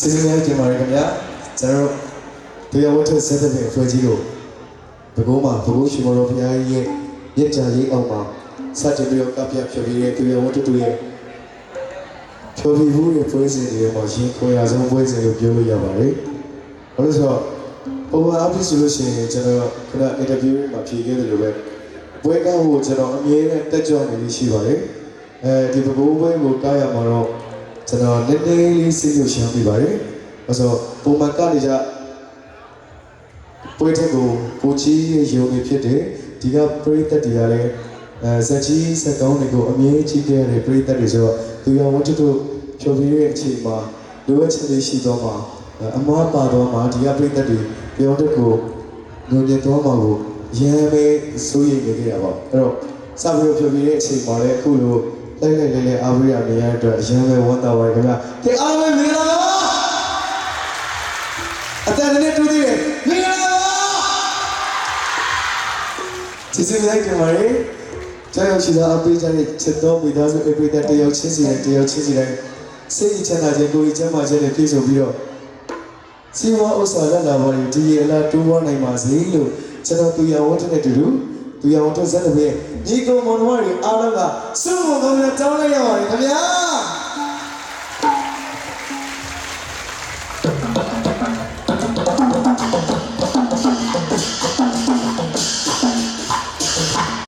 ကျေးဇူးများတင်ပါတယ်ခင်ဗျာကျွန်တော်တို့တရားဝတ္ထုဆက်တဲ့အဖွဲ့ကြီးကိုဘကုန်းမှာဘကုန်းရှင်မော်တော်ဘုရားကြီးရဲ့မြတ်တာရေးအောင်မှာစတင်ပြီးတော့ကပ်ပြဖြေပြီးတဲ့တရားဝတ္ထုတွေရဲ့ဖြေပြီးဘူးရဲ့ပွဲစဉ်တွေမှာရင်ခွဲရဆုံးပွဲစဉ်ကိုပြောလို့ရပါတယ်ဘာလို့ဆိုတော့ပုံမှန်အဖြစ်ဆိုလို့ရှိရင်ကျွန်တော်ခဏအင်တာဗျူးမှာဖြေခဲ့တယ်လို့ပဲပွဲကောင်းကိုကျွန်တော်အမြဲတမ်းတက်ကြွနေလို့ရှိပါတယ်ဒီဘကုန်းပွဲကိုကားရမှာတော့ကျွန်တော်နည်းနည်းလေးစိတ်လို့ရှင်းပြပါတယ်။အဲဆိုပုံမှန်ကနေကြပွဲတဲ့ကိုကိုကြီးရုံနေဖြစ်တယ်။ဒီကပရိသတ်တွေကလည်းဇက်ကြီးစက်ကောင်းတွေကိုအမြဲကြီးခဲ့တဲ့ပရိသတ်တွေဆိုတော့သူရောဝတ္ထုတို့ဖြောပြတဲ့အချိန်မှာလိုအပ်ချက်လေးရှိတော့မှအမားပါတော့မှဒီကပရိသတ်တွေပြောတဲ့ကိုညွှန်ပြတော့မှကိုရမ်းပဲစိုးရိမ်နေကြတာပေါ့။အဲ့တော့စပြီးဖြောပြတဲ့အချိန်မှာလည်းအခုလိုလိုက်လေးအားပေးရနေရတဲ့အတွက်အရင်ပဲဝမ်းသာပါတယ်ခင်ဗျာ။ဒီအားလုံးမင်္ဂလာပါ။အတန်နဲ့တူသေးတယ်မင်္ဂလာပါ။ကျေးဇူးလိုက်ကြပါရစေ။ကြောက်ရွံ့ရှိသောအပေးကြတဲ့ချစ်တော်မိသားစုအပေးတဲ့တယောက်ချင်းစီတိုင်းစိတ်ချမ်းသာခြင်းကိုယ်ချမ်းသာခြင်းနဲ့ပြည့်စုံပြီးတော့စီဝါဥစ္စာလက်လာပါရင်ဒီရလာတိုးဝနိုင်ပါစေလို့ကျွန်တော်သူရဝတ်တဲ့တူသူရဝတ်ဇက်တဲ့ညီကောင်မောင်တို့အားလုံးကစုံမုံကောင်းနဲ့တောင်းလိုက်ရပါတယ်ခင်ဗျာ